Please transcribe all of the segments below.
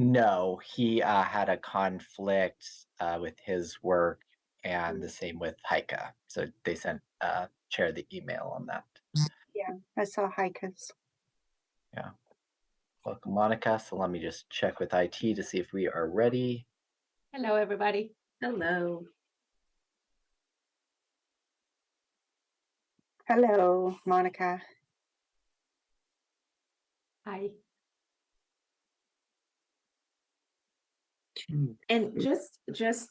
No, he had a conflict with his work, and the same with Heike. So they sent Chair the email on that. Yeah, I saw Heike's. Yeah. Welcome, Monica. So let me just check with IT to see if we are ready. Hello, everybody. Hello. Hello, Monica. Hi. And just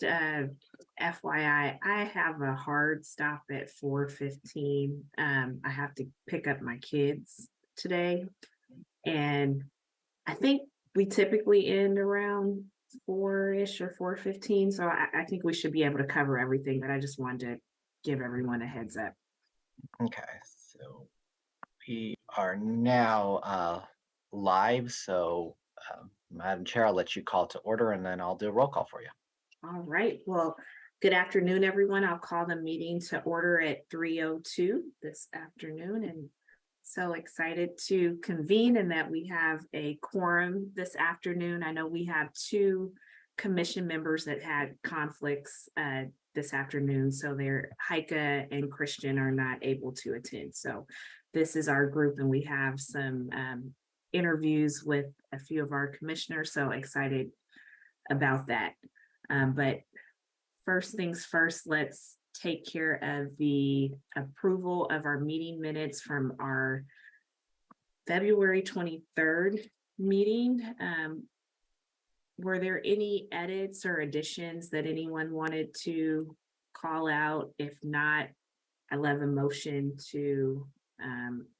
FYI, I have a hard stop at 4:15. I have to pick up my kids today, and I think we typically end around 4-ish or 4:15. So I think we should be able to cover everything, but I just wanted to give everyone a heads up. Okay, so we are now live. So, Madam Chair, I'll let you call to order, and then I'll do a roll call for you. All right. Well, good afternoon, everyone. I'll call the meeting to order at 3:02 this afternoon, and so excited to convene and that we have a quorum this afternoon. I know we have 2 commission members that had conflicts this afternoon, so they're Heike and Christian are not able to attend. So this is our group, and we have some interviews with a few of our commissioners, so excited about that. But first things first, let's take care of the approval of our meeting minutes from our February 23rd meeting. Were there any edits or additions that anyone wanted to call out? If not, I love a motion to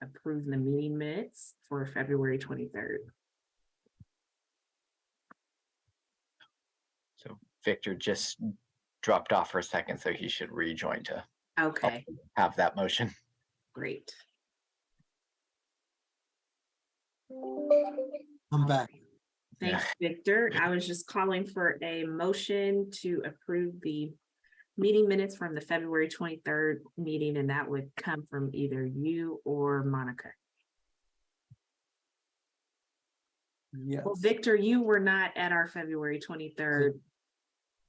approve the meeting minutes for February 23rd. So Victor just dropped off for a second, so he should rejoin to Okay, have that motion. great. I'm back. Thanks, Victor. I was just calling for a motion to approve the meeting minutes from the February 23rd meeting, and that would come from either you or Monica. Yes. Well, Victor, you were not at our February 23rd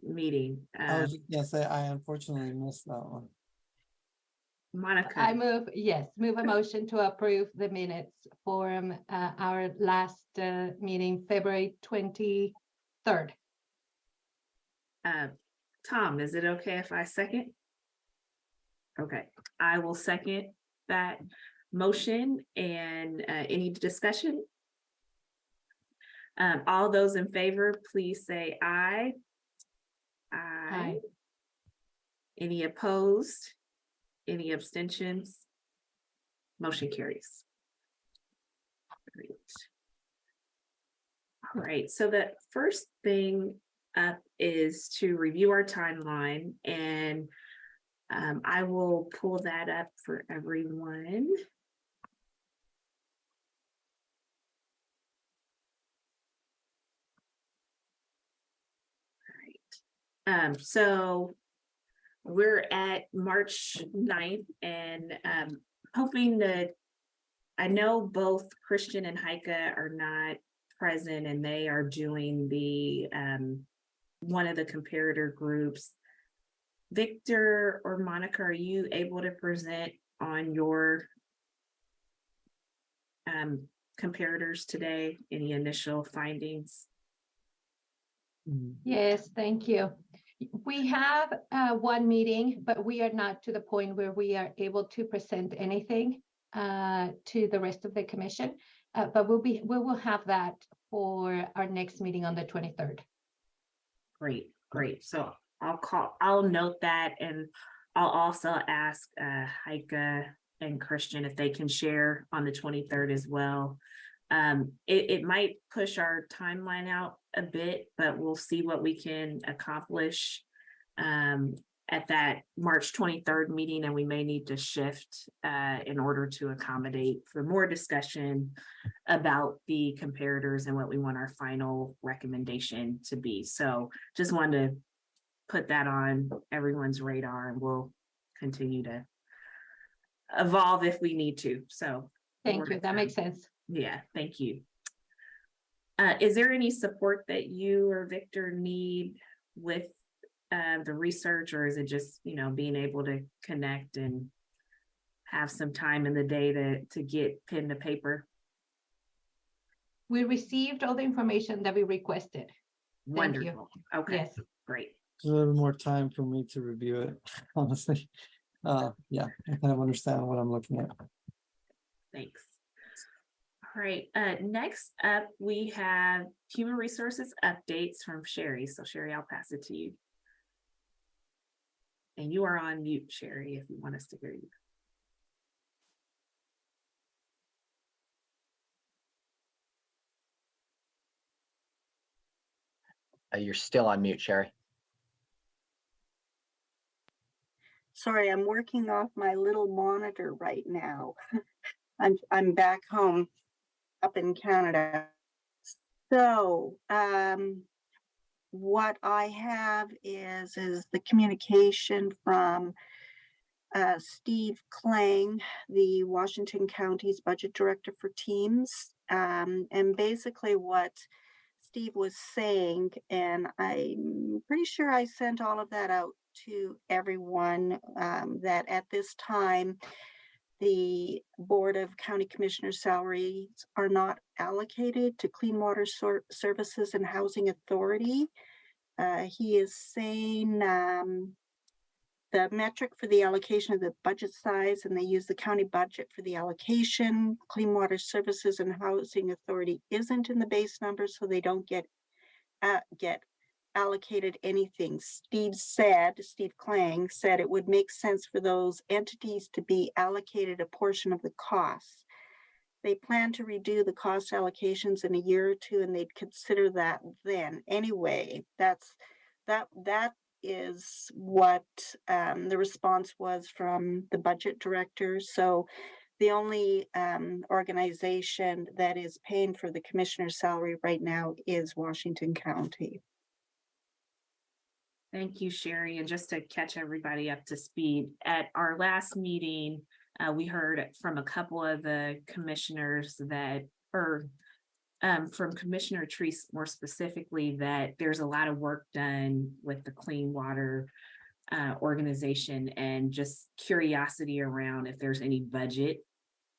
meeting. I was just gonna say I unfortunately missed that one. Monica. I move a motion to approve the minutes for our last meeting, February 23rd. Tom, is it okay if I second? Okay, I will second that motion. And any discussion? All those in favor, please say aye. Aye. Any opposed? Any abstentions? Motion carries. Great. All right, so the first thing up is to review our timeline, and I will pull that up for everyone. All right. So we're at March 9th, and hoping that, I know both Christian and Heike are not present, and they are doing the one of the comparator groups. Victor or Monica, are you able to present on your comparators today? Any initial findings? Yes, thank you. We have one meeting, but we are not to the point where we are able to present anything to the rest of the commission. But we will have that for our next meeting on the 23rd. Great. So I'll note that, and I'll also ask Heike and Christian if they can share on the 23rd as well. It might push our timeline out a bit, but we'll see what we can accomplish at that March 23rd meeting, and we may need to shift in order to accommodate for more discussion about the comparators and what we want our final recommendation to be. So just wanted to put that on everyone's radar, and we'll continue to evolve if we need to. So thank you. That makes sense. Yeah, thank you. Is there any support that you or Victor need with the research, or is it just, being able to connect and have some time in the day to get pen to paper? We received all the information that we requested. Thank you. Wonderful. Okay, Yes. great. A little more time for me to review it, honestly. Yeah, I kind of understand what I'm looking at. Thanks. All right, next up, we have human resources updates from Sherry. So Sherry, I'll pass it to you. And you are on mute, Sherry, if you want us to hear you. You're still on mute, Sherry. Sorry, I'm working off my little monitor right now. I'm back home up in Canada. So what I have is the communication from Steve Klang, the Washington County's budget director for teams. And basically what Steve was saying, and I'm pretty sure I sent all of that out to everyone, that at this time, the Board of County Commissioners' salaries are not allocated to Clean Water Services and Housing Authority. He is saying the metric for the allocation of the budget size, and they use the county budget for the allocation. Clean Water Services and Housing Authority isn't in the base number, so they don't get allocated anything. Steve Klang said it would make sense for those entities to be allocated a portion of the costs. They plan to redo the cost allocations in a year or two, and they'd consider that then. Anyway, that is what the response was from the budget director. So the only organization that is paying for the commissioner's salary right now is Washington County. Thank you, Sherry. And just to catch everybody up to speed, at our last meeting, we heard from a couple of the commissioners from Commissioner Treese more specifically, that there's a lot of work done with the clean water organization, and just curiosity around if there's any budget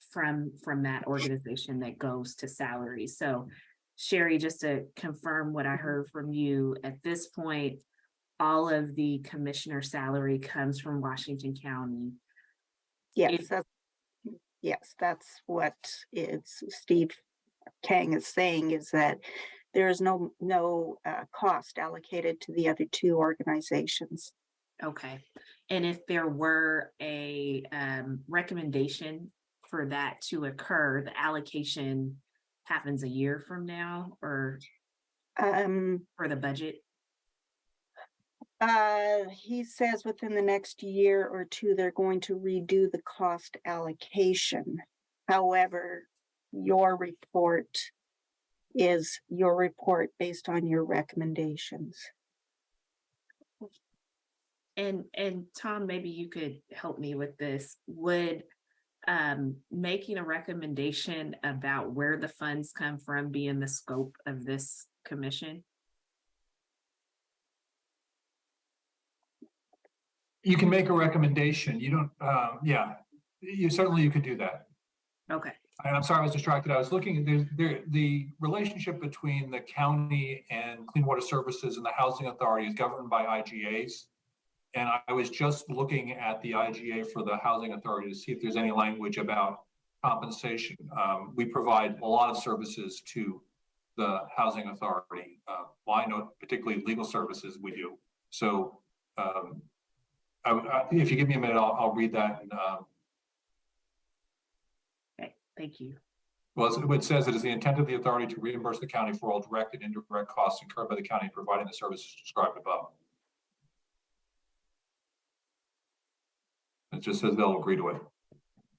from that organization that goes to salary. So Sherry, just to confirm what I heard from you, at this point, all of the commissioner salary comes from Washington County. Yes, that's what Steve Kang is saying, is that there is no cost allocated to the other two organizations. Okay. And if there were a recommendation for that to occur, the allocation happens a year from now, or for the budget? He says within the next year or two, they're going to redo the cost allocation. However, your report is your report based on your recommendations. And Tom, maybe you could help me with this. Would making a recommendation about where the funds come from be in the scope of this commission? You can make a recommendation. You don't, yeah, you could do that. Okay. I'm sorry, I was distracted. I was looking, the relationship between the county and Clean Water Services and the Housing Authority is governed by IGAs. And I was just looking at the IGA for the Housing Authority to see if there's any language about compensation. We provide a lot of services to the Housing Authority. Well, I know particularly legal services we do. So if you give me a minute, I'll read that. And, okay, thank you. Well, it says it is the intent of the authority to reimburse the county for all direct and indirect costs incurred by the county providing the services described above. It just says they'll agree to it.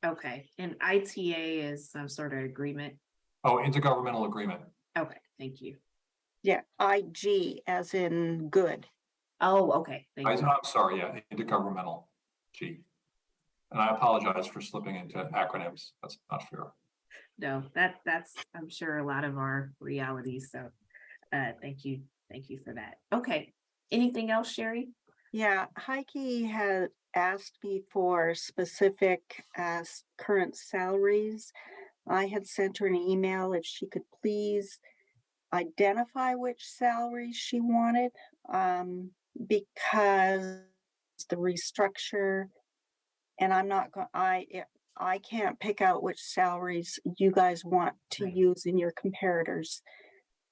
Okay, and ITA is some sort of agreement? Oh, intergovernmental agreement. Okay, thank you. Yeah, IG as in good. Oh, okay. Thank you. I'm sorry, yeah, intergovernmental G. And I apologize for slipping into acronyms. That's not fair. no, that's, I'm sure, a lot of our realities. So thank you for that. Okay, anything else, Sherry? Yeah, Heike had asked me for specific current salaries. I had sent her an email if she could please identify which salaries she wanted, because the restructure, and I'm not going, I can't pick out which salaries you guys want to Right. use in your comparators.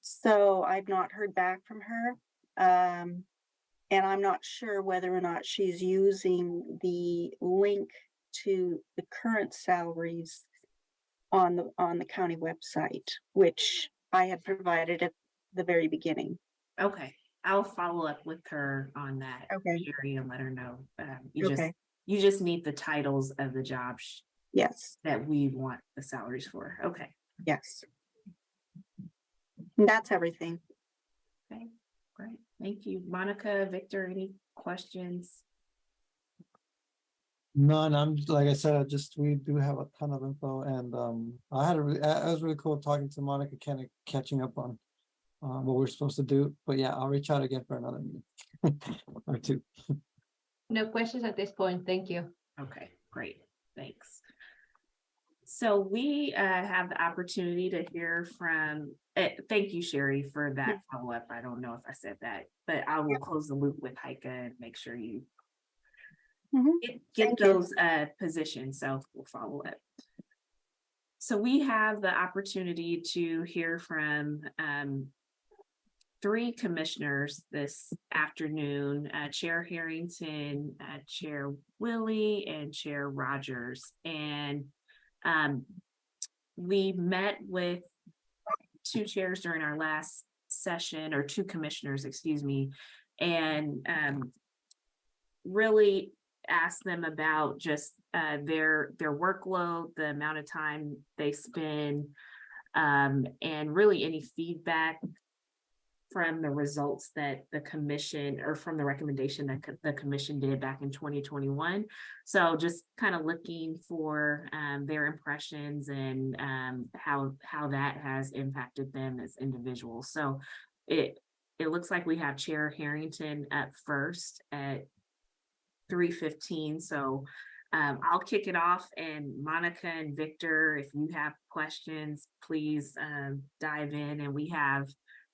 So I've not heard back from her. And I'm not sure whether or not she's using the link to the current salaries on the county website, which I had provided at the very beginning. Okay, I'll follow up with her on that, Okay. Sherry, and let her know. Okay. You just need the titles of the jobs Yes. that we want the salaries for. Okay. Yes. And that's everything. Okay, great. Thank you. Monica, Victor, any questions? None, like I said, we do have a ton of info, and it was really cool talking to Monica, kind of catching up on what we're supposed to do. But yeah, I'll reach out again for another meeting or two. No questions at this point. Thank you. Okay, great. Thanks. So we have the opportunity to hear from, thank you, Sherry, for that follow-up. I don't know if I said that, but I will close the loop with Heike and make sure you get those positions. So we'll follow up. So we have the opportunity to hear from 3 commissioners this afternoon, Chair Harrington, Chair Willey, and Chair Rogers. And we met with 2 chairs during our last session, or 2 commissioners, excuse me, and really asked them about just their workload, the amount of time they spend, and really any feedback from the results that the commission, or from the recommendation that the commission did back in 2021. So just kind of looking for their impressions and how that has impacted them as individuals. So it looks like we have Chair Harrington up first at 3:15. So I'll kick it off, and Monica and Victor, if you have questions, please dive in. And we have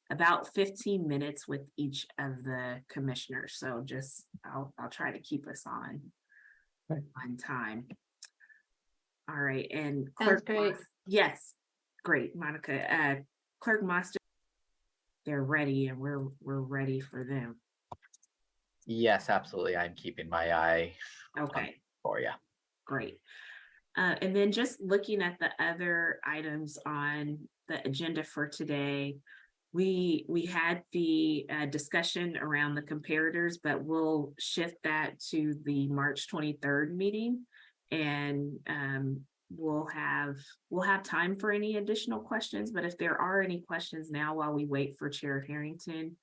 about 15 minutes with each of the commissioners. So just, I'll try to keep us on time. All right. And Sounds great. Yes, great, Monica. Clerk Master, they're ready, and we're ready for them. Yes, absolutely. I'm keeping my eye for you. Great. And then just looking at the other items on the agenda for today, we had the discussion around the comparators, but we'll shift that to the March 23rd meeting, and we'll have time for any additional questions. But if there are any questions now while we wait for Chair Harrington,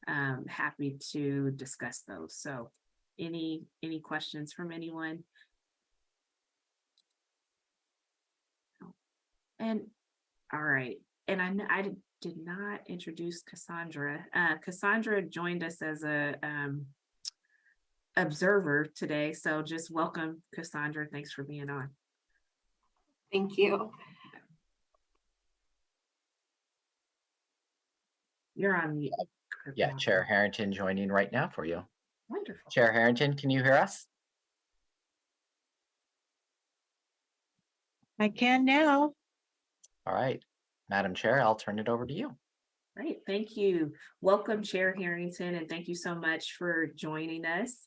happy to discuss those. So any questions from anyone? And all right, and I did not introduce Cassandra. Cassandra joined us as a observer today, so just welcome, Cassandra. Thanks for being on. Thank you. You're on mute. Yeah, Chair Harrington joining right now for you. Wonderful. Chair Harrington, can you hear us? I can now. All right, Madam Chair, I'll turn it over to you. Great, thank you. Welcome, Chair Harrington, and thank you so much for joining us.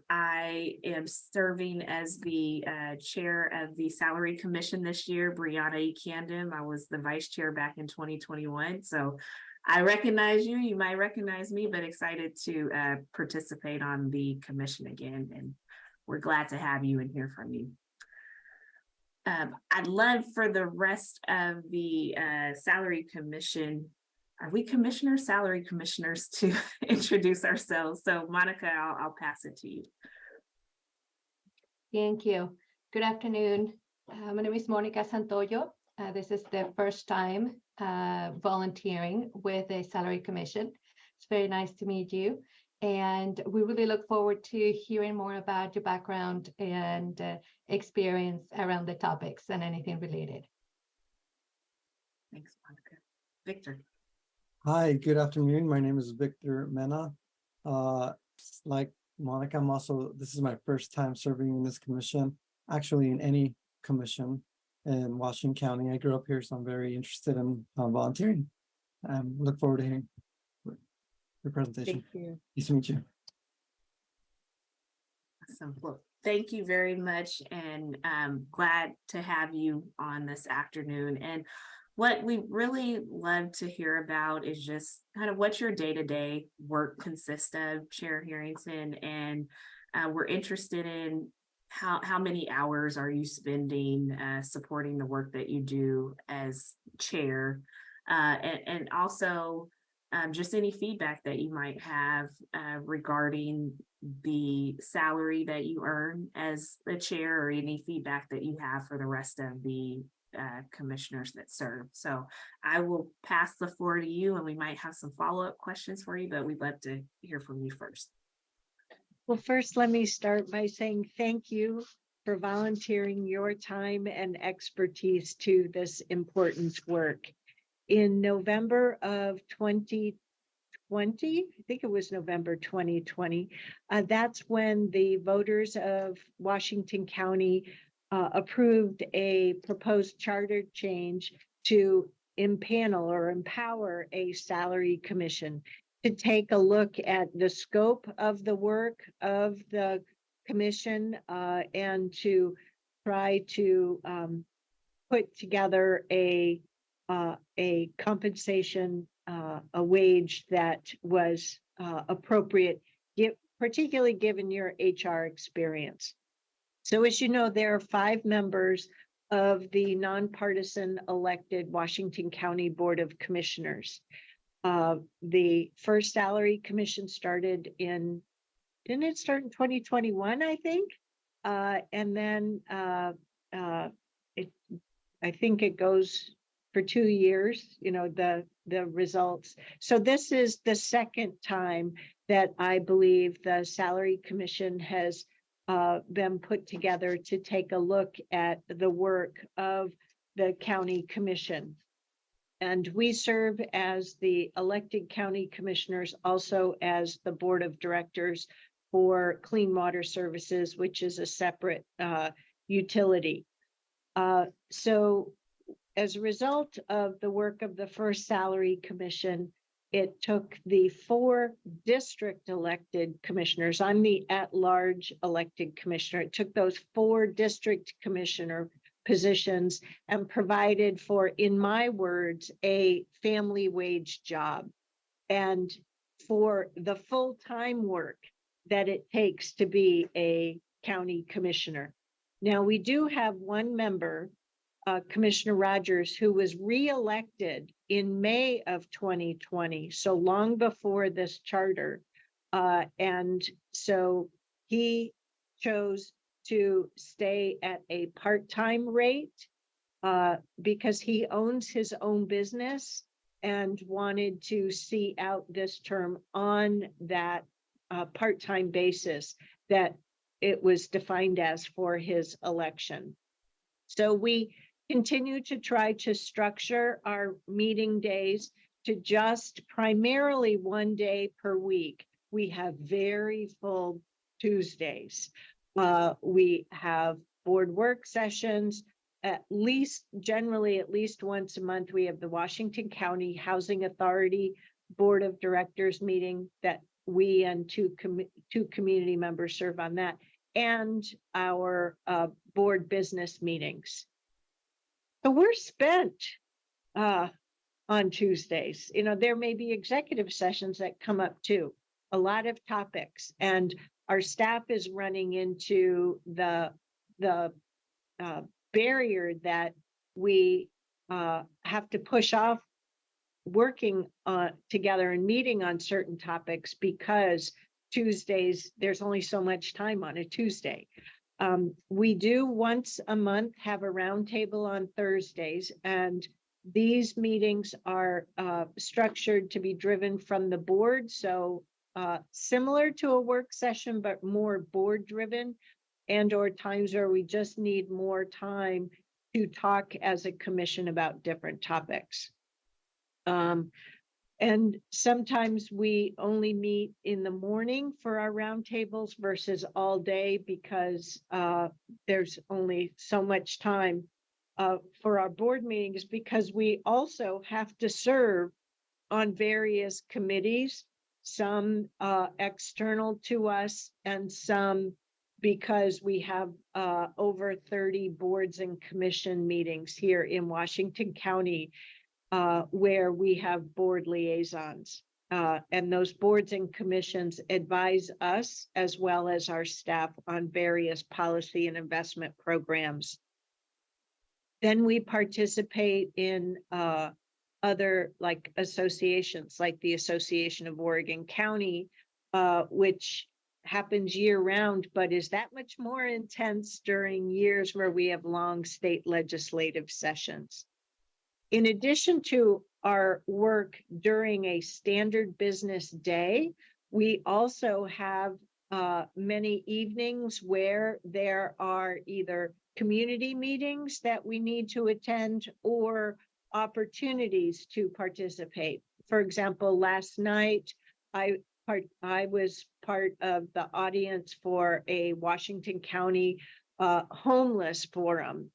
I am serving as the chair of the Salary Commission this year. Brianna E. Camden, I was the vice chair back in 2021. So I recognize you, you might recognize me, but excited to participate on the commission again. And we're glad to have you and hear from you. I'd love for the rest of the Salary Commission, are we commissioners, salary commissioners, to introduce ourselves. So Monica, I'll pass it to you. Thank you. Good afternoon. My name is Monica Santoyo. This is the first time volunteering with a salary commission. It's very nice to meet you. And we really look forward to hearing more about your background and experience around the topics and anything related. Thanks, Monica. Victor. Hi, good afternoon. My name is Victor Mena. Like Monica, this is my first time serving in this commission, actually in any commission in Washington County. I grew up here, so I'm very interested in volunteering. Look forward to hearing your presentation. Thank you. Nice to meet you. Awesome. Well, thank you very much, and glad to have you on this afternoon. And what we really love to hear about is just kind of what your day-to-day work consists of, Chair Harrington, and we're interested in how many hours are you spending supporting the work that you do as chair, and also just any feedback that you might have regarding the salary that you earn as the chair, or any feedback that you have for the rest of the commissioners that serve. So I will pass the floor to you, and we might have some follow-up questions for you, but we'd love to hear from you first. Well, first, let me start by saying thank you for volunteering your time and expertise to this important work. In November of 2020, I think it was November 2020, that's when the voters of Washington County approved a proposed charter change to impanel or empower a salary commission to take a look at the scope of the work of the commission and to try to put together a compensation, a wage that was appropriate, particularly given your HR experience. So as you know, there are 5 members of the nonpartisan elected Washington County Board of Commissioners. The first salary commission started didn't it start in 2021, I think? And then I think it goes for 2 years, the results. So this is the second time that I believe the salary commission has been put together to take a look at the work of the county commission. And we serve as the elected county commissioners, also as the board of directors for Clean Water Services, which is a separate utility. So as a result of the work of the first salary commission, it took the 4 district elected commissioners. I'm the at-large elected commissioner. It took those 4 district commissioner positions and provided for, in my words, a family wage job, and for the full-time work that it takes to be a county commissioner. Now, we do have one member, Commissioner Rogers, who was reelected in May of 2020, so long before this charter. And so he chose to stay at a part-time rate because he owns his own business and wanted to see out this term on that part-time basis that it was defined as for his election. So we continue to try to structure our meeting days to just primarily 1 day per week. We have very full Tuesdays. We have board work sessions, generally at least once a month. We have the Washington County Housing Authority Board of Directors meeting that we and two community members serve on that, and our board business meetings. So we're spent on Tuesdays. There may be executive sessions that come up too, a lot of topics, and our staff is running into the barrier that we have to push off working together and meeting on certain topics because Tuesdays, there's only so much time on a Tuesday. We do once a month have a roundtable on Thursdays, and these meetings are structured to be driven from the board. So similar to a work session, but more board driven, and or times where we just need more time to talk as a commission about different topics. And sometimes we only meet in the morning for our roundtables versus all day because there's only so much time for our board meetings, because we also have to serve on various committees, some external to us and some because we have over 30 boards and commission meetings here in Washington County where we have board liaisons. And those boards and commissions advise us as well as our staff on various policy and investment programs. Then we participate in other like associations, like the Association of Oregon County, which happens year round, but is that much more intense during years where we have long state legislative sessions. In addition to our work during a standard business day, we also have many evenings where there are either community meetings that we need to attend or opportunities to participate. For example, last night, I was part of the audience for a Washington County homeless forum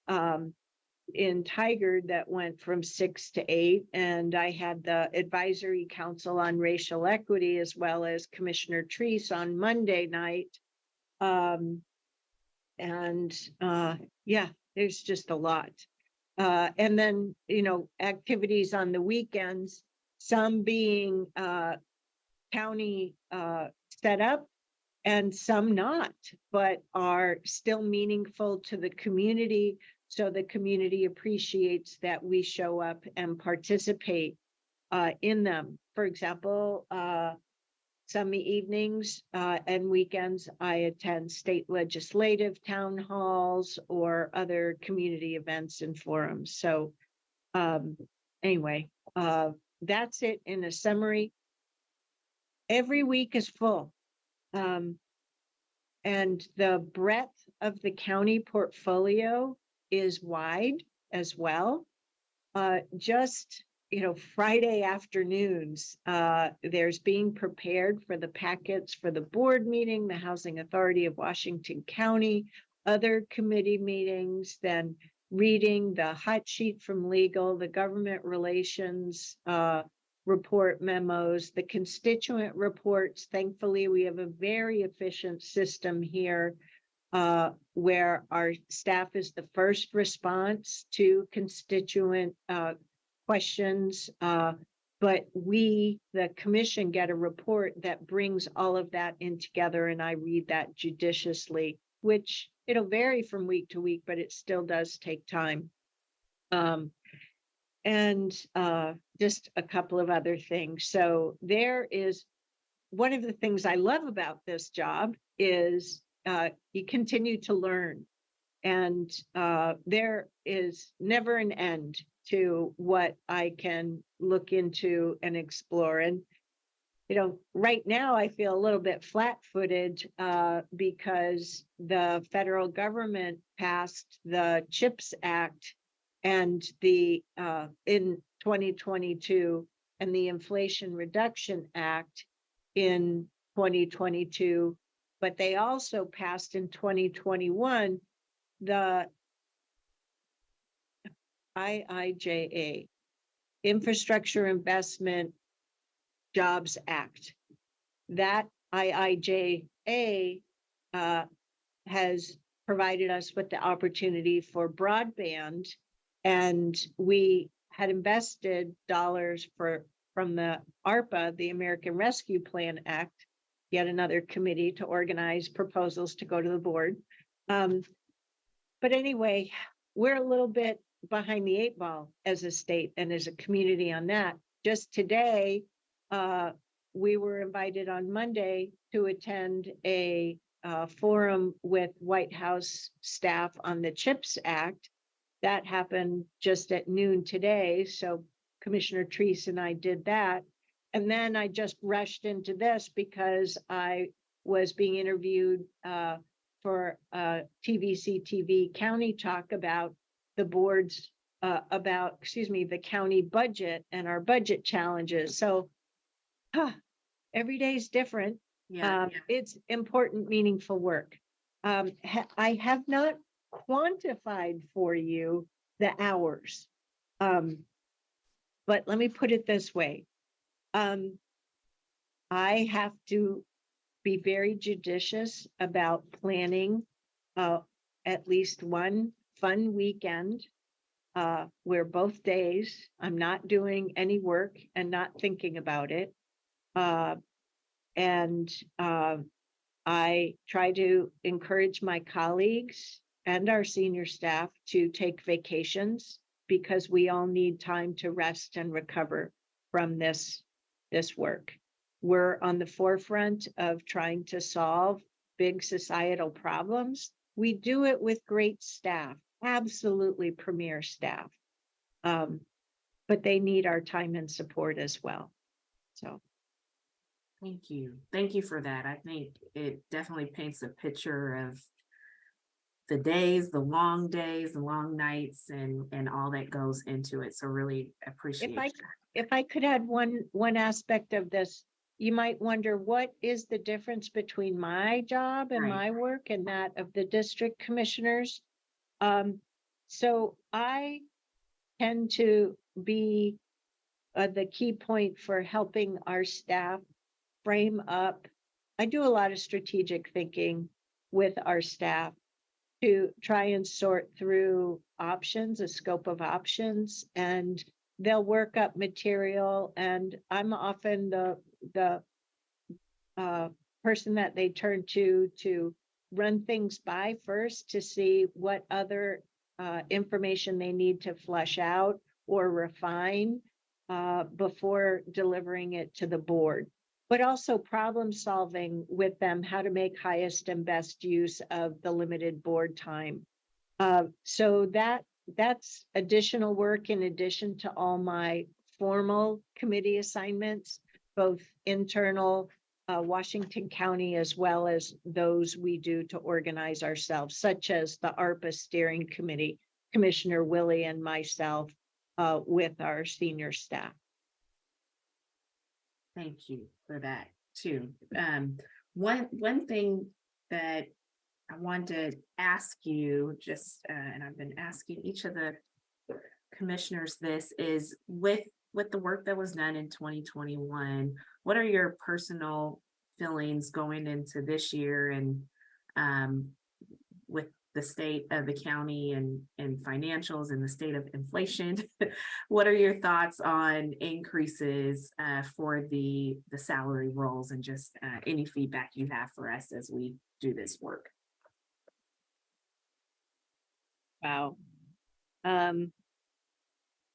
in Tigard that went from 6 to 8, and I had the advisory council on racial equity as well as Commissioner Treese on Monday night. Yeah, there's just a lot. And then, you know, activities on the weekends, some being county set up and some not, but are still meaningful to the community. So the community appreciates that we show up and participate in them. For example, some evenings and weekends, I attend state legislative town halls or other community events and forums. So anyway, that's it in a summary. Every week is full. And the breadth of the county portfolio is wide as well. Just, you know, Friday afternoons, there's being prepared for the packets for the board meeting, the Housing Authority of Washington County, other committee meetings, then reading the hot sheet from legal, the government relations report memos, the constituent reports. Thankfully, we have a very efficient system here where our staff is the first response to constituent questions, but we, the commission, get a report that brings all of that in together, and I read that judiciously, which it'll vary from week to week, but it still does take time. Just a couple of other things. So there is one of the things I love about this job is you continue to learn, and there is never an end to what I can look into and explore. And, you know, right now I feel a little bit flat-footed because the federal government passed the CHIPS Act and the in 2022 and the Inflation Reduction Act in 2022, but they also passed in 2021 the IIJA, Infrastructure Investment Jobs Act. That IIJA has provided us with the opportunity for broadband, and we had invested dollars from the ARPA, the American Rescue Plan Act, yet another committee to organize proposals to go to the board. But anyway, we're a little bit behind the 8 ball as a state and as a community on that. Just today, we were invited on Monday to attend a forum with White House staff on the CHIPS Act. That happened just at noon today. So Commissioner Treese and I did that. And then I just rushed into this because I was being interviewed for TVC-TV County Talk about the board's, the county budget and our budget challenges. So every day is different. Yeah. It's important, meaningful work. I have not quantified for you the hours. But let me put it this way. I have to be very judicious about planning at least one fun weekend where both days I'm not doing any work and not thinking about it. I try to encourage my colleagues and our senior staff to take vacations because we all need time to rest and recover from this work. We're on the forefront of trying to solve big societal problems. We do it with great staff, absolutely premier staff. But they need our time and support as well. So. Thank you. Thank you for that. I think it definitely paints a picture of the days, the long days, the long nights, and all that goes into it. So really appreciate that. If I could add one aspect of this, you might wonder, what is the difference between my job and my work and that of the district commissioners? So I tend to be the key point for helping our staff frame up. I do a lot of strategic thinking with our staff to try and sort through options, a scope of options, and they'll work up material. And I'm often the person that they turn to run things by first to see what other information they need to flesh out or refine before delivering it to the board. But also problem solving with them, how to make highest and best use of the limited board time. So that's additional work in addition to all my formal committee assignments, both internal Washington County, as well as those we do to organize ourselves, such as the ARPA Steering Committee, Commissioner Willey and myself with our senior staff. Thank you for that too. One thing that I want to ask you, and I've been asking each of the commissioners this, is with the work that was done in 2021, what are your personal feelings going into this year, and with the state of the county and financials and the state of inflation? What are your thoughts on increases for the salary roles, and just any feedback you have for us as we do this work? Wow.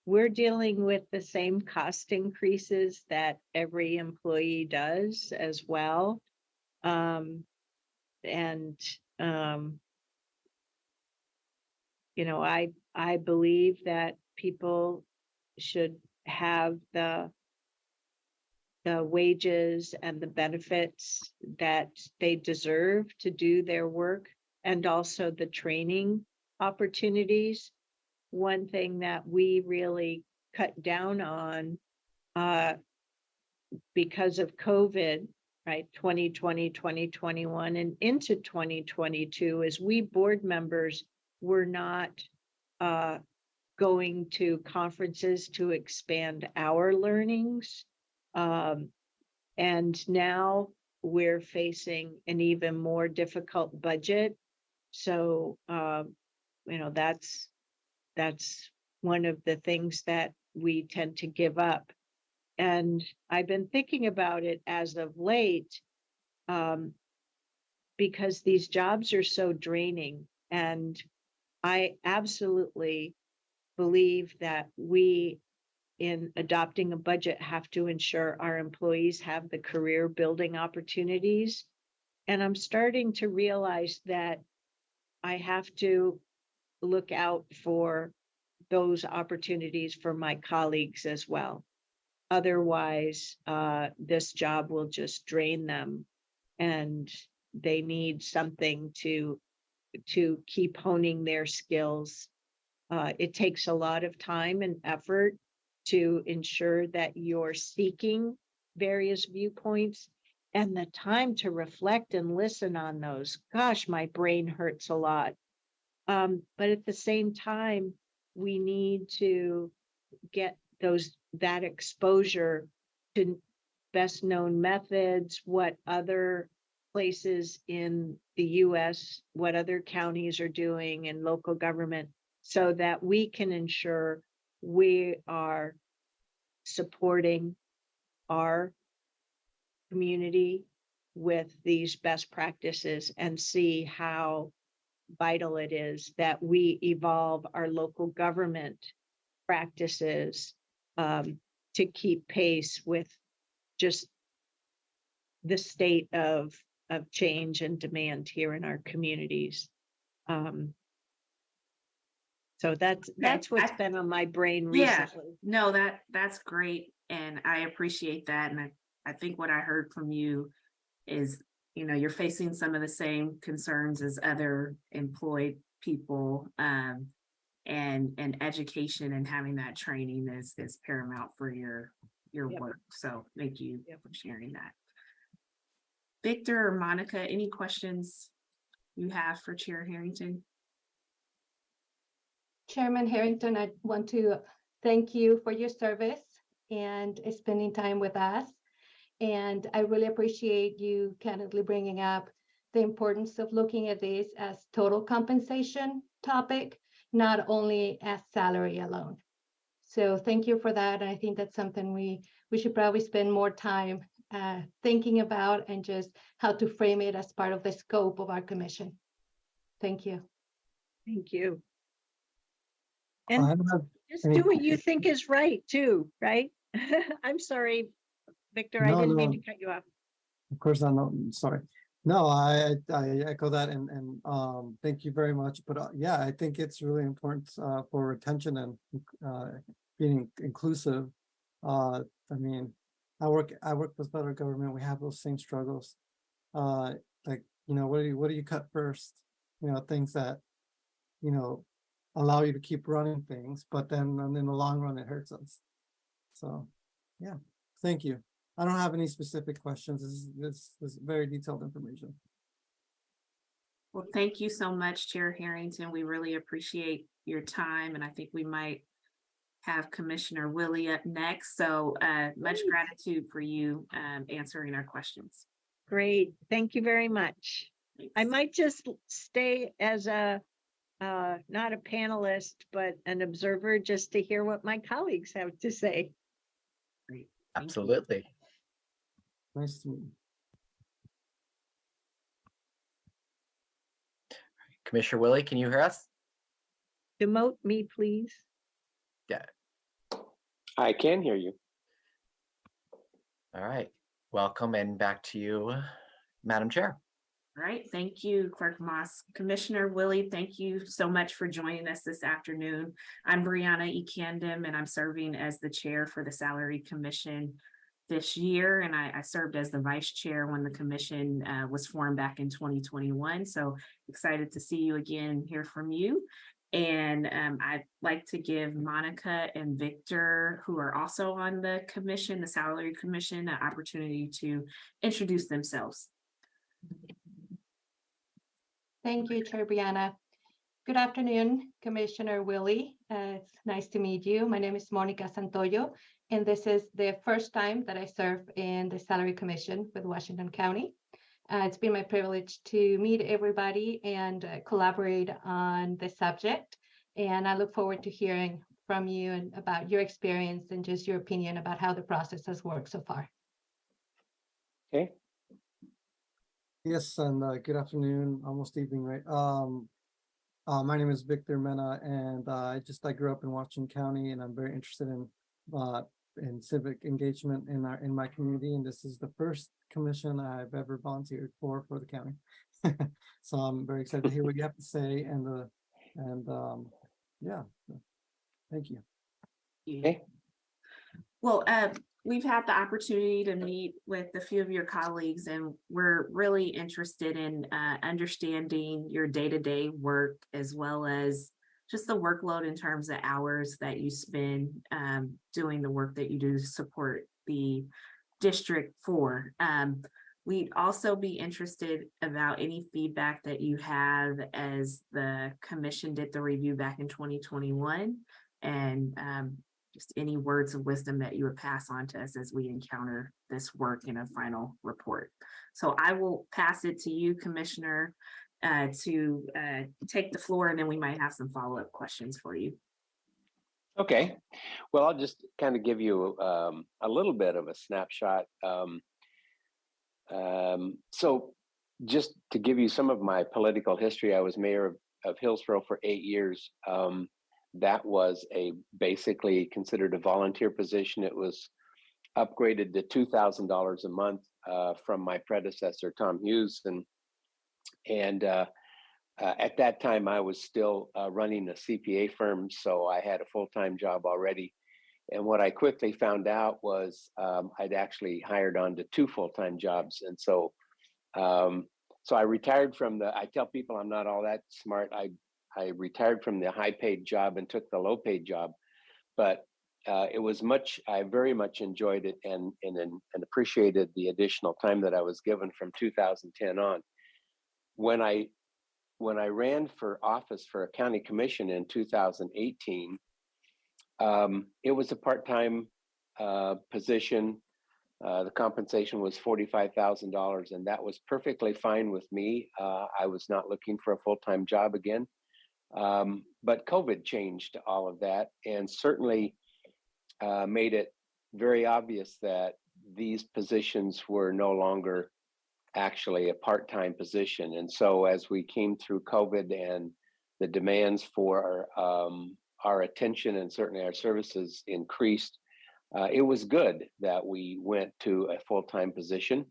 We're dealing with the same cost increases that every employee does as well. I believe that people should have the wages and the benefits that they deserve to do their work, and also the training opportunities. One thing that we really cut down on because of COVID, right, 2020, 2021, and into 2022, is we board members were not going to conferences to expand our learnings. And now we're facing an even more difficult budget. So, that's one of the things that we tend to give up. And I've been thinking about it as of late, because these jobs are so draining. And I absolutely believe that we, in adopting a budget, have to ensure our employees have the career building opportunities. And I'm starting to realize that I have to look out for those opportunities for my colleagues as well. Otherwise, this job will just drain them, and they need something to keep honing their skills. It takes a lot of time and effort to ensure that you're seeking various viewpoints, and the time to reflect and listen on those. Gosh, my brain hurts a lot. But at the same time, we need to get that exposure to best known methods, what other places in the US, what other counties are doing and local government, so that we can ensure we are supporting our community with these best practices, and see how vital it is that we evolve our local government practices to keep pace with just the state of change and demand here in our communities. So that's what's been on my brain recently. No, that's great. And I appreciate that. And I think what I heard from you is, you're facing some of the same concerns as other employed people. And education and having that training is paramount for your Yep. work. So thank you for sharing that. Victor or Monica, any questions you have for Chair Harrington? Chairman Harrington, I want to thank you for your service and spending time with us. And I really appreciate you candidly bringing up the importance of looking at this as total compensation topic, not only as salary alone. So thank you for that. And I think that's something we should probably spend more time thinking about, and just how to frame it as part of the scope of our commission. Thank you. Thank you. I And don't have just any- do what you think is right too, right? I'm sorry, Victor, I No, didn't mean no. to cut you off. Of course, I'm not, sorry. No, I echo that, and thank you very much. But yeah, I think it's really important for retention and being inclusive. I mean, I work with federal government. We have those same struggles. Like, what do you cut first? Things that allow you to keep running things, but then in the long run it hurts us. So yeah, thank you. I don't have any specific questions. This is very detailed information. Well, thank you so much, Chair Harrington. We really appreciate your time, and I think we might have Commissioner Willey up next. So much gratitude for you answering our questions. Great, thank you very much. Thanks. I might just stay as a not a panelist, but an observer, just to hear what my colleagues have to say. Great. Thank you. Absolutely. Nice to meet you. Commissioner Willey, can you hear us? Demote me, please. Yeah. I can hear you. All right. Welcome, and back to you, Madam Chair. All right, thank you, Clerk Moss. Commissioner Willey, thank you so much for joining us this afternoon. I'm Brianna E. Candom, and I'm serving as the chair for the Salary Commission this year, and I served as the vice chair when the commission was formed back in 2021. So excited to see you again, hear from you. And I'd like to give Monica and Victor, who are also on the commission, the Salary Commission, an opportunity to introduce themselves. Thank you, Chair Brianna. Good afternoon, Commissioner Willey. It's nice to meet you. My name is Monica Santoyo, and this is the first time that I serve in the Salary Commission with Washington County. It's been my privilege to meet everybody and collaborate on the subject. And I look forward to hearing from you and about your experience and just your opinion about how the process has worked so far. Okay. Yes, and good afternoon, almost evening, right? My name is Victor Mena, and I grew up in Washington County, and I'm very interested in in civic engagement in my community, and this is the first commission I've ever volunteered for the county. So I'm very excited to hear what you have to say, yeah, so thank you. Okay. Well, we've had the opportunity to meet with a few of your colleagues, and we're really interested in understanding your day-to-day work, as well as just the workload in terms of hours that you spend doing the work that you do to support the District 4. We'd also be interested about any feedback that you have, as the commission did the review back in 2021, and just any words of wisdom that you would pass on to us as we encounter this work in a final report. So I will pass it to you, Commissioner, to take the floor, and then we might have some follow-up questions for you. Okay. Well, I'll just kind of give you a little bit of a snapshot. So just to give you some of my political history, I was mayor of Hillsborough for 8 years. That was basically considered a volunteer position. It was upgraded to $2,000 a month from my predecessor, Tom Hughes. And at that time, I was still running a CPA firm, so I had a full-time job already. And what I quickly found out was I'd actually hired on to 2 full-time jobs. And so I retired from I tell people I'm not all that smart. I retired from the high-paid job and took the low-paid job, but it was I very much enjoyed it and appreciated the additional time that I was given from 2010 on. When I ran for office for a county commission in 2018, it was a part-time position. The compensation was $45,000, and that was perfectly fine with me. I was not looking for a full-time job again. But COVID changed all of that, and certainly made it very obvious that these positions were no longer actually a part-time position. And so as we came through COVID and the demands for our attention and certainly our services increased, it was good that we went to a full-time position.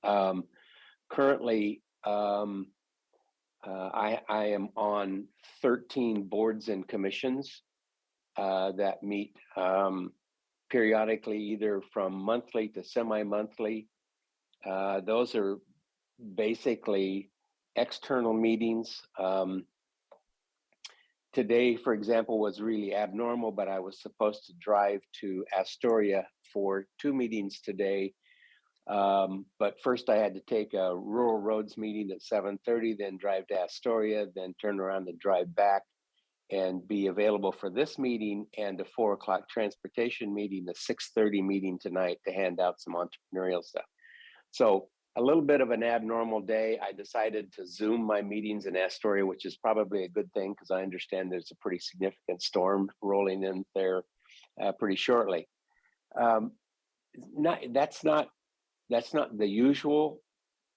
Currently, I am on 13 boards and commissions that meet periodically, either from monthly to semi-monthly. Those are basically external meetings. Today, for example, was really abnormal, but I was supposed to drive to Astoria for 2 meetings today. But first I had to take a rural roads meeting at 7:30, then drive to Astoria, then turn around and drive back and be available for this meeting and a 4 o'clock transportation meeting, the 6:30 meeting tonight to hand out some entrepreneurial stuff. So a little bit of an abnormal day. I decided to Zoom my meetings in Astoria, which is probably a good thing because I understand there's a pretty significant storm rolling in there pretty shortly. That's not the usual,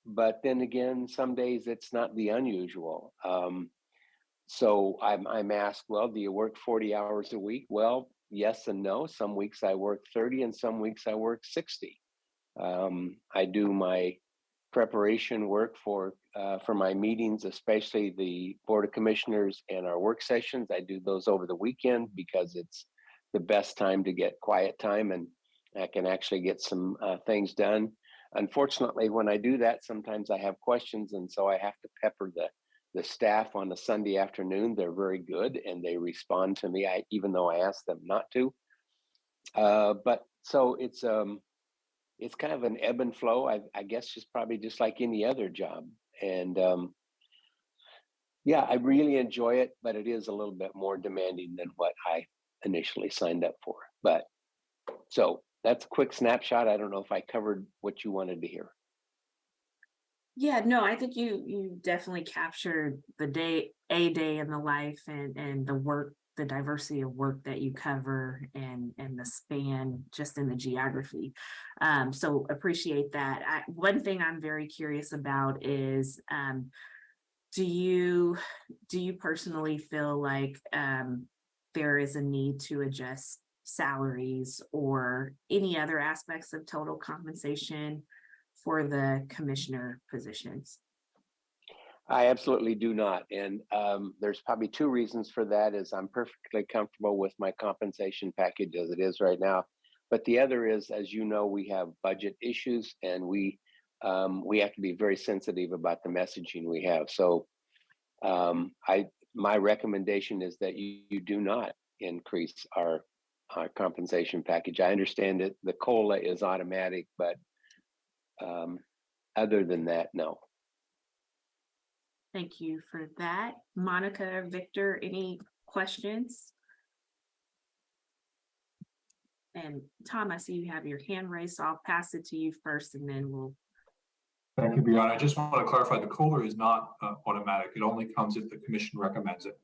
but then again, some days it's not the unusual. So I'm asked, well, do you work 40 hours a week? Well, yes and no. Some weeks I work 30 and some weeks I work 60. I do my preparation work for my meetings, especially the Board of Commissioners and our work sessions. I do those over the weekend because it's the best time to get quiet time and I can actually get some things done. Unfortunately, when I do that, sometimes I have questions, and so I have to pepper the staff on a Sunday afternoon. They're very good and they respond to me, even though I ask them not to. But so it's kind of an ebb and flow. I guess just probably just like any other job. And yeah, I really enjoy it, but it is a little bit more demanding than what I initially signed up for. But so that's a quick snapshot. I don't know if I covered what you wanted to hear. Yeah, no, I think you definitely captured the day in the life and the work, the diversity of work that you cover and the span just in the geography. So appreciate that. One thing I'm very curious about is, do you personally feel like there is a need to adjust salaries or any other aspects of total compensation for the commissioner positions? I absolutely do not. And there's probably two reasons for that is I'm perfectly comfortable with my compensation package as it is right now. But the other is, as you know, we have budget issues and we have to be very sensitive about the messaging we have. So my recommendation is that you do not increase our compensation package. I understand that the COLA is automatic, but other than that, no. Thank you for that. Monica, Victor, any questions? And Tom, I see you have your hand raised, so I'll pass it to you first and then we'll. Thank you, Brianna. I just want to clarify, the COLA is not automatic. It only comes if the commission recommends it.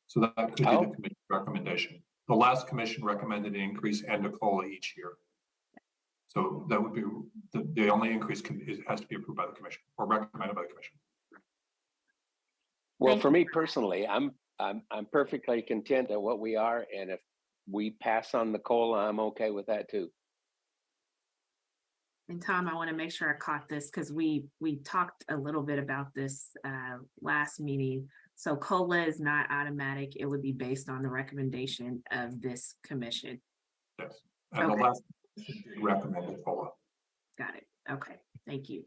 So that could be the commission recommendation. The last commission recommended an increase and a COLA each year. So that would be the only increase has to be approved by the commission or recommended by the commission. Well, for me personally, I'm perfectly content at what we are, and if we pass on the COLA, I'm okay with that too. And Tom, I want to make sure I caught this because we talked a little bit about this last meeting. So COLA is not automatic; it would be based on the recommendation of this commission. Yes, and the last commission did recommend the COLA. Got it. Okay, thank you.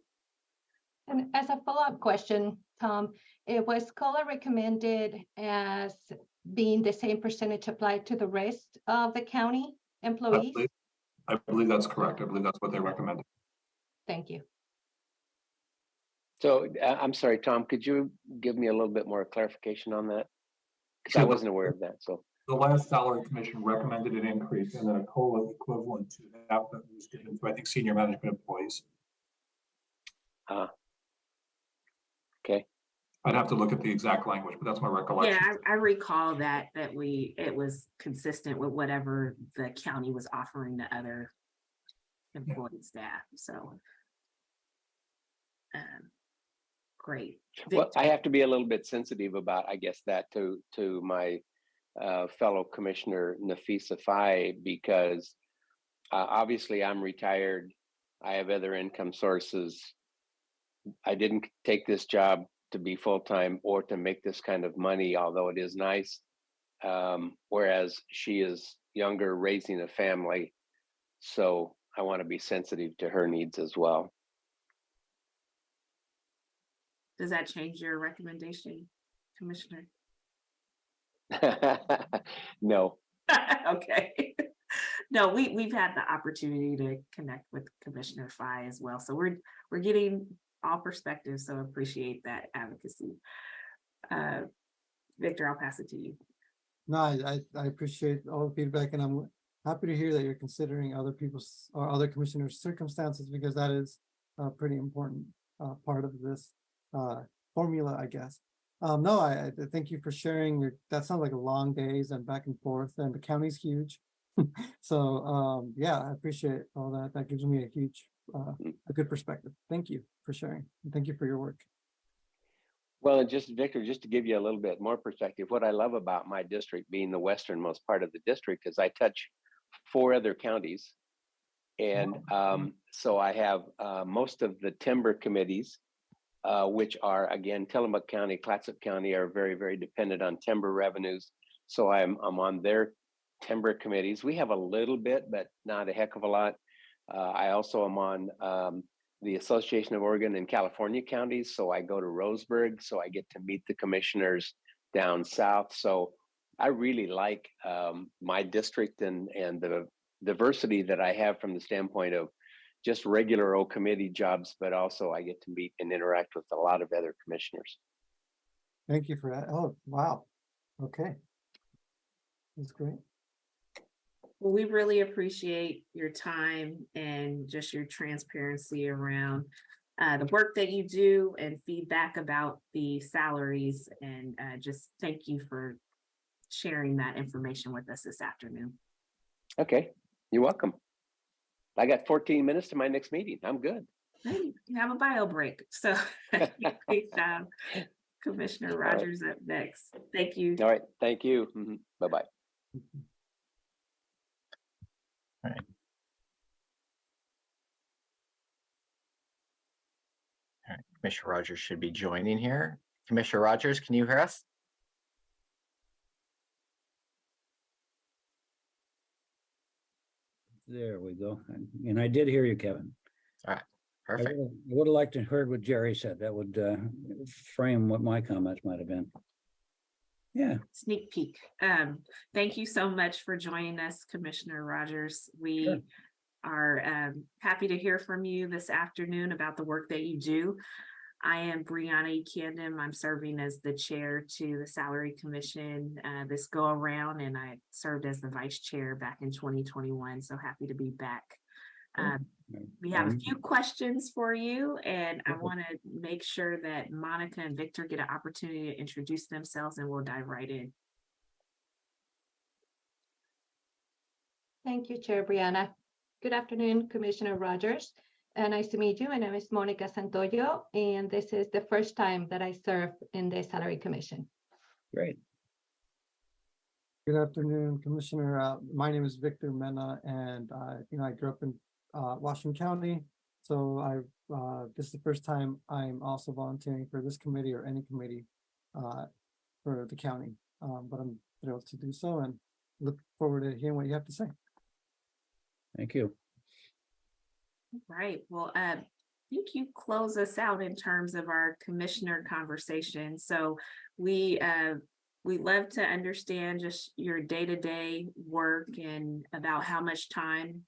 And as a follow-up question, Tom, it was COLA recommended as being the same percentage applied to the rest of the county employees? I believe that's correct. I believe that's what they recommended. Thank you. So I'm sorry, Tom, could you give me a little bit more clarification on that? Because I wasn't aware of that. So the last salary commission recommended an increase and then a COLA equivalent to that was given to, I think, senior management employees. Okay. I'd have to look at the exact language, but that's my recollection. Yeah, I recall that it was consistent with whatever the county was offering to other employed staff. So great. Well, I have to be a little bit sensitive about, I guess, that to my fellow commissioner Nafisa Faye, because obviously I'm retired. I have other income sources. I didn't take this job to be full-time or to make this kind of money, although it is nice. Whereas she is younger, raising a family. So I want to be sensitive to her needs as well. Does that change your recommendation, Commissioner? No. Okay. No, we've had the opportunity to connect with Commissioner Faye as well. So we're getting all perspectives, so appreciate that advocacy. Victor, I'll pass it to you. No, I appreciate all the feedback, and I'm happy to hear that you're considering other people's or other commissioners' circumstances, because that is a pretty important part of this formula, I guess. No, I thank you for sharing. That sounds like a long days and back and forth, and the county's huge. So yeah, I appreciate all that. That gives me a good perspective. Thank you for sharing. And thank you for your work. Well, and just Victor, just to give you a little bit more perspective, what I love about my district being the westernmost part of the district is I touch 4 other counties. And so I have most of the timber committees, which are, again, Tillamook County, Clatsop County are very, very dependent on timber revenues. So I'm on their timber committees. We have a little bit, but not a heck of a lot. I also am on the Association of Oregon and California counties. So I go to Roseburg, so I get to meet the commissioners down south. So I really like my district and the diversity that I have from the standpoint of just regular old committee jobs, but also I get to meet and interact with a lot of other commissioners. Thank you for that. Oh, wow. Okay. That's great. Well, we really appreciate your time and just your transparency around the work that you do and feedback about the salaries. And just thank you for sharing that information with us this afternoon. Okay, you're welcome. I got 14 minutes to my next meeting. I'm good. Hey, you have a bio break. So Commissioner Rogers up next. Thank you. All right, thank you. Bye-bye. All right. All right. Commissioner Rogers should be joining here. Commissioner Rogers, can you hear us? There we go. And I did hear you, Kevin. All right. I Perfect. would have liked to heard what Jerry said. That would frame what my comments might have been. Yeah. Sneak peek. Thank you so much for joining us, Commissioner Rogers. We Sure. are happy to hear from you this afternoon about the work that you do. I am Brianna Camden. I'm serving as the chair to the Salary Commission this go around, and I served as the vice chair back in 2021. So happy to be back. We have a few questions for you, and I want to make sure that Monica and Victor get an opportunity to introduce themselves, and we'll dive right in. Thank you, Chair Brianna. Good afternoon, Commissioner Rogers. Nice to meet you. My name is Monica Santoyo, and this is the first time that I serve in the Salary Commission. Great. Good afternoon, Commissioner. My name is Victor Mena, and I grew up in Washington County. So this is the first time I'm also volunteering for this committee or any committee for the county. But I'm thrilled to do so and look forward to hearing what you have to say. Thank you. Right. Well, I think you close us out in terms of our commissioner conversation. So we love to understand just your day-to-day work and about how much time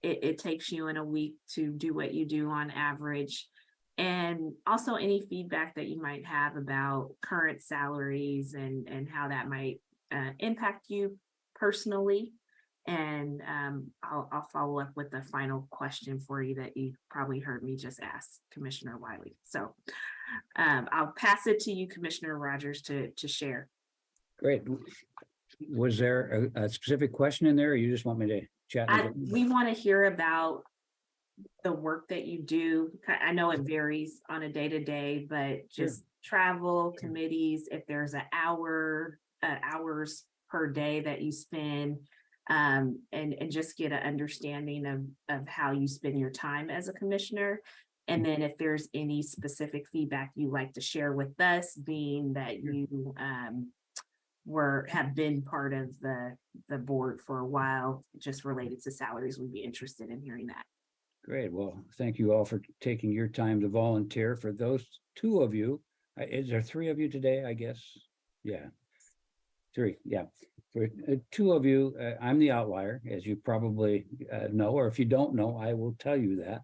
it takes you in a week to do what you do on average. And also any feedback that you might have about current salaries and how that might impact you personally. And I'll follow up with the final question for you that you probably heard me just ask Commissioner Willey. So I'll pass it to you, Commissioner Rogers, to share. Great. Was there a specific question in there, or you just want me to chat? We want to hear about the work that you do. I know it varies on a day-to-day, but just travel, committees, if there's an hours per day that you spend, and just get an understanding of how you spend your time as a commissioner. And then if there's any specific feedback you'd like to share with us, being that you have been part of the board for a while, just related to salaries, we'd be interested in hearing that. Great. Well, thank you all for taking your time to volunteer. For those two of you, is there three of you today, I guess? Yeah. Three, yeah. For two of you, I'm the outlier, as you probably know, or if you don't know, I will tell you that.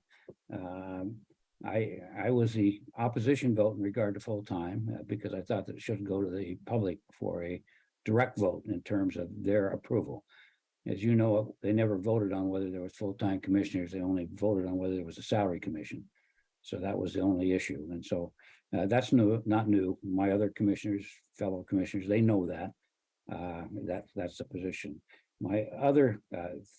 I was the opposition vote in regard to full-time because I thought that it should go to the public for a direct vote in terms of their approval. As you know, they never voted on whether there was full-time commissioners. They only voted on whether there was a salary commission. So that was the only issue. And so that's new, not new. My other commissioners, fellow commissioners, they know that. That's the position. My other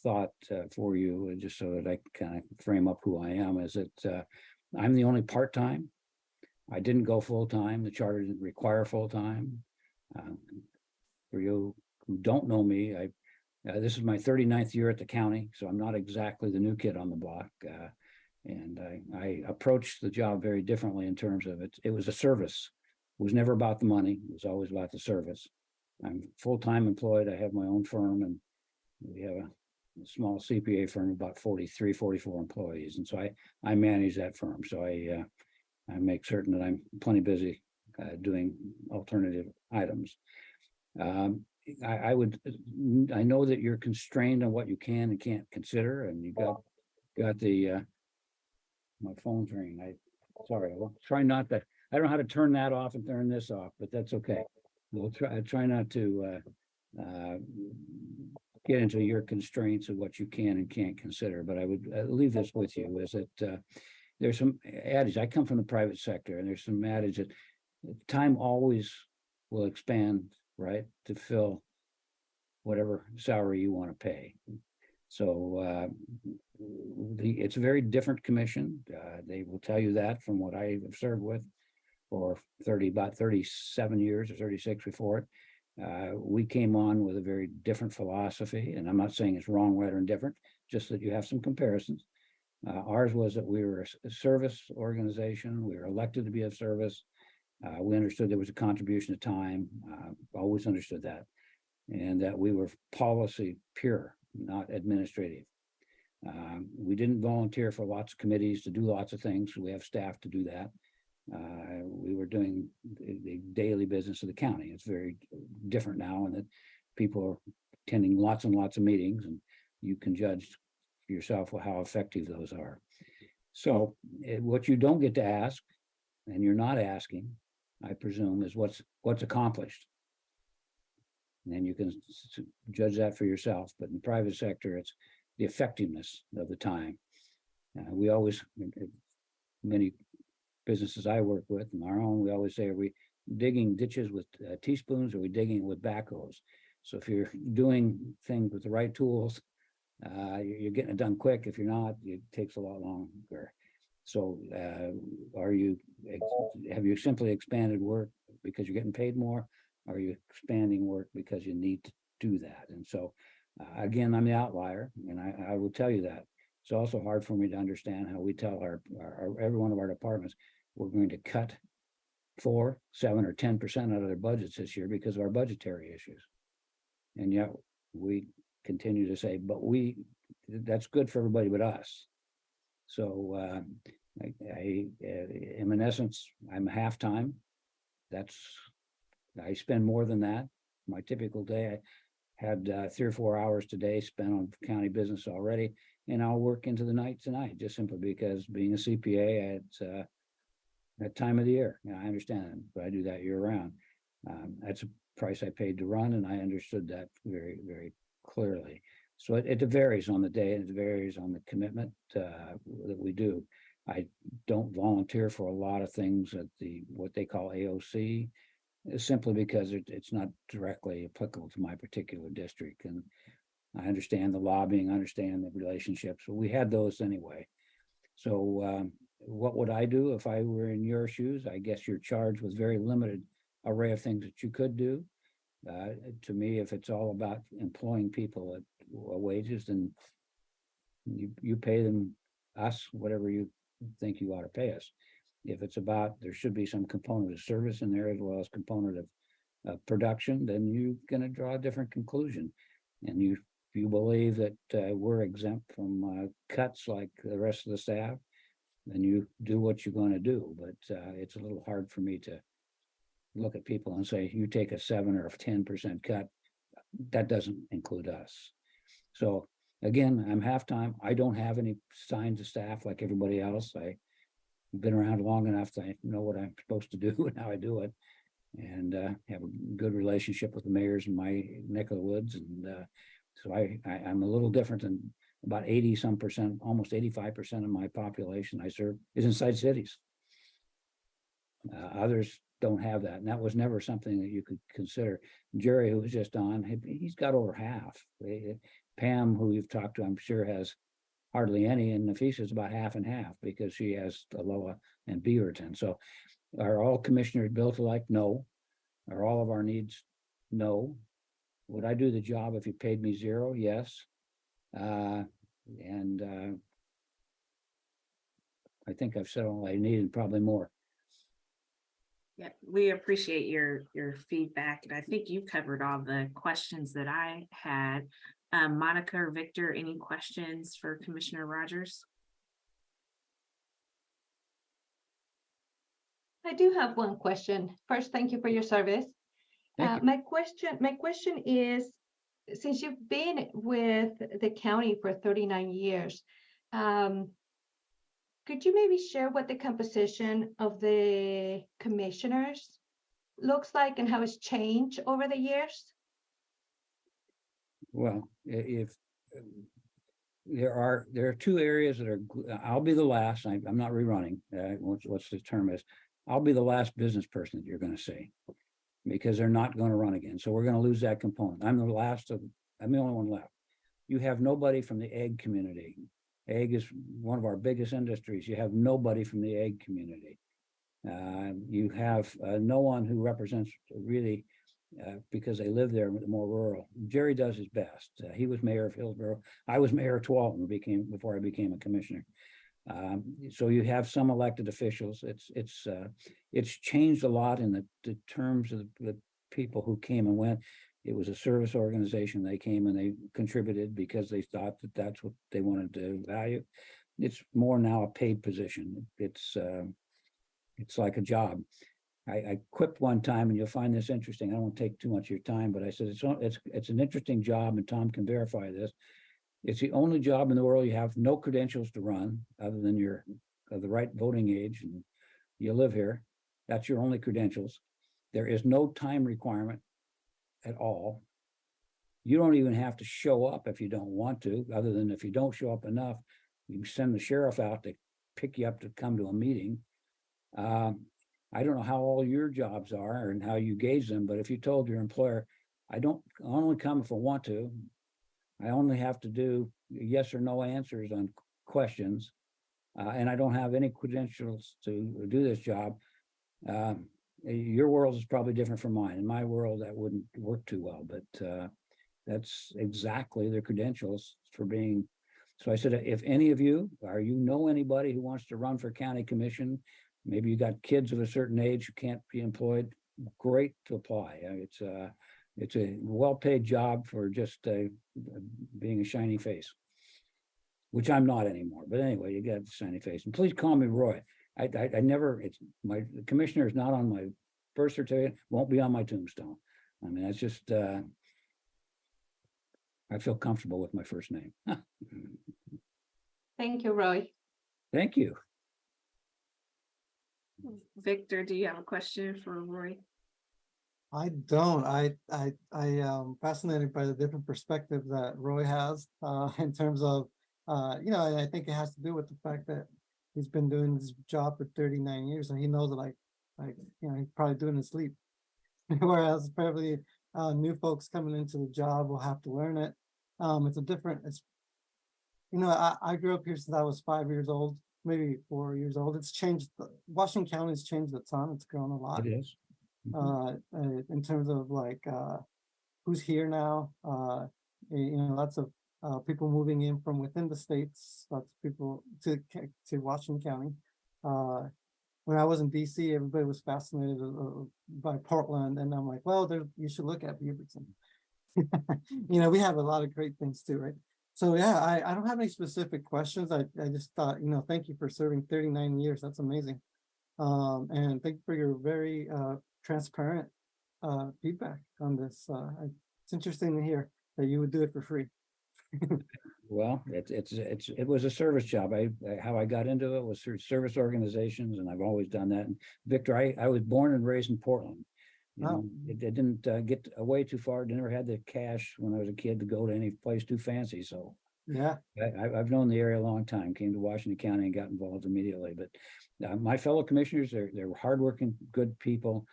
thought for you, just so that I kind of frame up who I am, is that I'm the only part-time. I didn't go full-time. The charter didn't require full-time. For you who don't know me, this is my 39th year at the county, so I'm not exactly the new kid on the block. And I approached the job very differently in terms of it. It was a service. It was never about the money. It was always about the service. I'm full-time employed. I have my own firm, and we have a small CPA firm, about 43, 44 employees. And so I manage that firm. So I make certain that I'm plenty busy doing alternative items. I know that you're constrained on what you can and can't consider, and you got the my phone's ringing. Sorry, I'll try not to. I don't know how to turn that off and turn this off, but that's okay. We'll try not to get into your constraints of what you can and can't consider. But I would leave this with you: is that there's some adage. I come from the private sector, and there's some adage that time always will expand, right, to fill whatever salary you want to pay. So it's a very different commission. They will tell you that from what I have served with for about 37 years or 36 before it. We came on with a very different philosophy, and I'm not saying it's wrong, right, or indifferent. just that you have some comparisons. Ours was that we were a service organization. We were elected to be of service. We understood there was a contribution of time, always understood that, and that we were policy pure, not administrative. We didn't volunteer for lots of committees to do lots of things. We have staff to do that. We were doing the daily business of the county. It's very different now, and that people are attending lots and lots of meetings, and you can judge for yourself how effective those are. So what you don't get to ask, and you're not asking, I presume, is what's accomplished. And then you can judge that for yourself. But in the private sector, it's the effectiveness of the time. We always, many businesses I work with and our own, we always say, are we digging ditches with teaspoons, or are we digging with backhoes? So if you're doing things with the right tools, you're getting it done quick. If you're not, it takes a lot longer. So have you simply expanded work because you're getting paid more? Or are you expanding work because you need to do that? And so again, I'm the outlier, and I will tell you that. It's also hard for me to understand how we tell our every one of our departments we're going to cut 4, 7, or 10% out of their budgets this year because of our budgetary issues. And yet we continue to say, but that's good for everybody but us. So I am, in essence, I'm half-time. I spend more than that. My typical day, I had 3 or 4 hours today spent on county business already, and I'll work into the night tonight, just simply because being a CPA at that time of the year. I understand it, but I do that year round. That's a price I paid to run, and I understood that very, very clearly. So it varies on the day, and it varies on the commitment that we do. I don't volunteer for a lot of things at what they call AOC, simply because it's not directly applicable to my particular district. And I understand the lobbying, understand the relationships. So we had those anyway. So what would I do if I were in your shoes? I guess you're charged with very limited array of things that you could do. To me, if it's all about employing people at wages, then you pay us whatever you think you ought to pay us. If it's about, there should be some component of service in there as well as component of production, then you're going to draw a different conclusion. And if you believe that we're exempt from cuts like the rest of the staff, then you do what you're going to do. But it's a little hard for me to look at people and say, you take a 7 or a 10% cut. That doesn't include us. So again, I'm half-time. I don't have any signs of staff like everybody else. I've been around long enough to know what I'm supposed to do and how I do it, and have a good relationship with the mayors in my neck of the woods. And so I'm a little different than about 80-some%, almost 85% of my population I serve is inside cities. Others don't have that, and that was never something that you could consider. Jerry, who was just on, he's got over half. Pam, who you've talked to, I'm sure has hardly any, and Nafissa's about half and half because she has Aloha and Beaverton. So are all commissioners built alike? No. Are all of our needs? No. Would I do the job if you paid me 0? Yes. I think I've said all I need and probably more. Yeah, we appreciate your feedback, and I think you covered all the questions that I had. Monica or Victor, any questions for Commissioner Rogers? I do have one question. First, thank you for your service. My question is, since you've been with the county for 39 years, could you maybe share what the composition of the commissioners looks like and how it's changed over the years? Well, if there are 2 areas that are, I'll be the last, I'm not rerunning, what's the term is, I'll be the last business person that you're going to see, because they're not going to run again. So we're going to lose that component. I'm the only one left. You have nobody from the egg community. Egg is one of our biggest industries. You have nobody from the egg community. You have no one who represents really because they live there, more rural. Jerry does his best. He was mayor of Hillsborough. I was mayor of Tualatin before I became a commissioner. So you have some elected officials. It's changed a lot in the terms of the people who came and went. It was a service organization. They came and they contributed because they thought that that's what they wanted to value. It's more now a paid position. It's like a job. I quipped one time, and you'll find this interesting. I won't take too much of your time, but I said it's an interesting job, and Tom can verify this. It's the only job in the world you have no credentials to run other than you're of the right voting age and you live here. That's your only credentials. There is no time requirement at all. You don't even have to show up if you don't want to, other than if you don't show up enough, you can send the sheriff out to pick you up to come to a meeting. I don't know how all your jobs are and how you gauge them, but if you told your employer, I only come if I want to, I only have to do yes or no answers on questions, and I don't have any credentials to do this job. Your world is probably different from mine. In my world, that wouldn't work too well, but that's exactly the credentials for being. So I said, if any of you, or you know anybody who wants to run for county commission, maybe you got kids of a certain age who can't be employed, great to apply. It's a well-paid job for just being a shiny face, which I'm not anymore. But anyway, you got a shiny face. And please call me Roy. I never, my commissioner is not on my birth certificate, won't be on my tombstone. I mean, that's just, I feel comfortable with my first name. Thank you, Roy. Thank you. Victor, do you have a question for Roy? I don't. I am fascinated by the different perspective that Roy has in terms of, and I think it has to do with the fact that he's been doing this job for 39 years and he knows that he's probably doing it in his sleep. Whereas probably new folks coming into the job will have to learn it. I grew up here since I was 5 years old, maybe 4 years old. It's changed. Washington County's changed a ton. It's grown a lot. It is. In terms of who's here now, lots of people moving in from within the states, lots of people to Washington County. When I was in DC, everybody was fascinated by Portland, and I'm like, well, you should look at Beaverton. We have a lot of great things too, right? So yeah, I don't have any specific questions. I just thought, thank you for serving 39 years. That's amazing. And thank you for your very transparent feedback on this. It's interesting to hear that you would do it for free. Well, it was a service job. How I got into it was through service organizations, and I've always done that. And Victor, I was born and raised in Portland. It didn't get away too far. Never had the cash when I was a kid to go to any place too fancy. So yeah, I've known the area a long time. Came to Washington County and got involved immediately. But my fellow commissioners, they're hardworking, good people.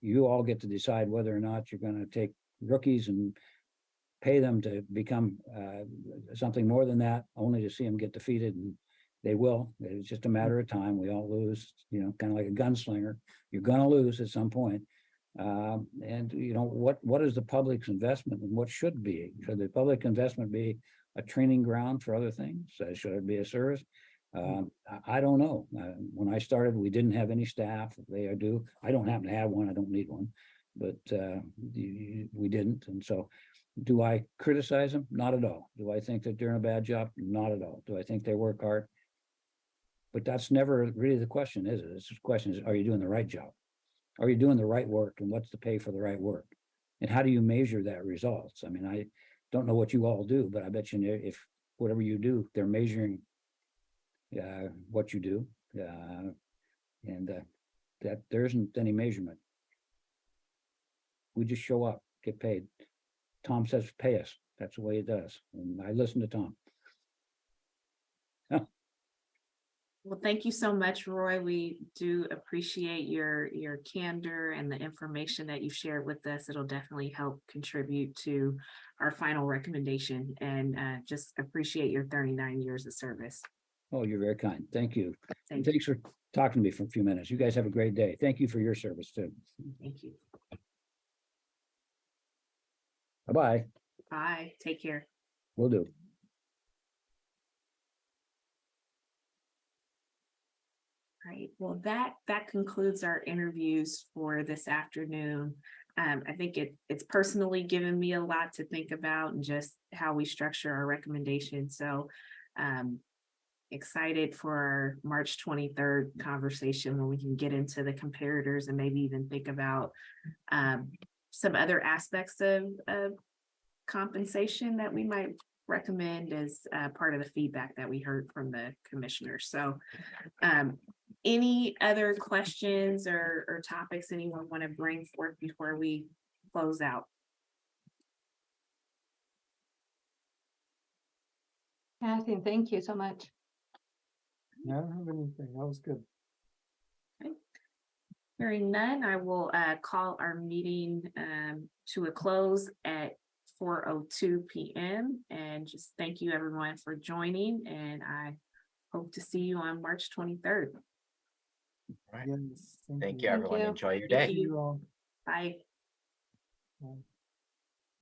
You all get to decide whether or not you're going to take rookies and pay them to become something more than that, only to see them get defeated, and they will. It's just a matter of time. We all lose, kind of like a gunslinger. You're going to lose at some point. And what is the public's investment and what should be? Should the public investment be a training ground for other things? Should it be a service? I don't know. When I started, we didn't have any staff. They do. I don't happen to have one. I don't need one, but we didn't. And so, do I criticize them? Not at all. Do I think that they're doing a bad job? Not at all. Do I think they work hard? But that's never really the question, is it? The question is, are you doing the right job? Are you doing the right work? And what's the pay for the right work? And how do you measure that results? I mean, I don't know what you all do, but I bet you if whatever you do, they're measuring what you do. And that there isn't any measurement. We just show up, get paid. Tom says, pay us. That's the way it does. And I listen to Tom. Well, thank you so much, Roy. We do appreciate your candor and the information that you've shared with us. It'll definitely help contribute to our final recommendation, and just appreciate your 39 years of service. Oh, you're very kind. Thank you. Thank Thanks for talking to me for a few minutes. You guys have a great day. Thank you for your service too. Thank you. Bye-bye. Bye, take care. Will do. Right, well, that concludes our interviews for this afternoon. I think it's personally given me a lot to think about and just how we structure our recommendations. So excited for our March 23rd conversation when we can get into the comparators and maybe even think about some other aspects of compensation that we might recommend as part of the feedback that we heard from the commissioners. So any other questions or topics anyone want to bring forth before we close out? Kathryn, thank you so much. I don't have anything. That was good. Hearing none, I will call our meeting to a close at 4:02 p.m. and just thank you everyone for joining, and I hope to see you on March 23rd. Right. Yes, Thank you, Thank everyone. you. Enjoy your Thank day. you. you all. Bye. Bye.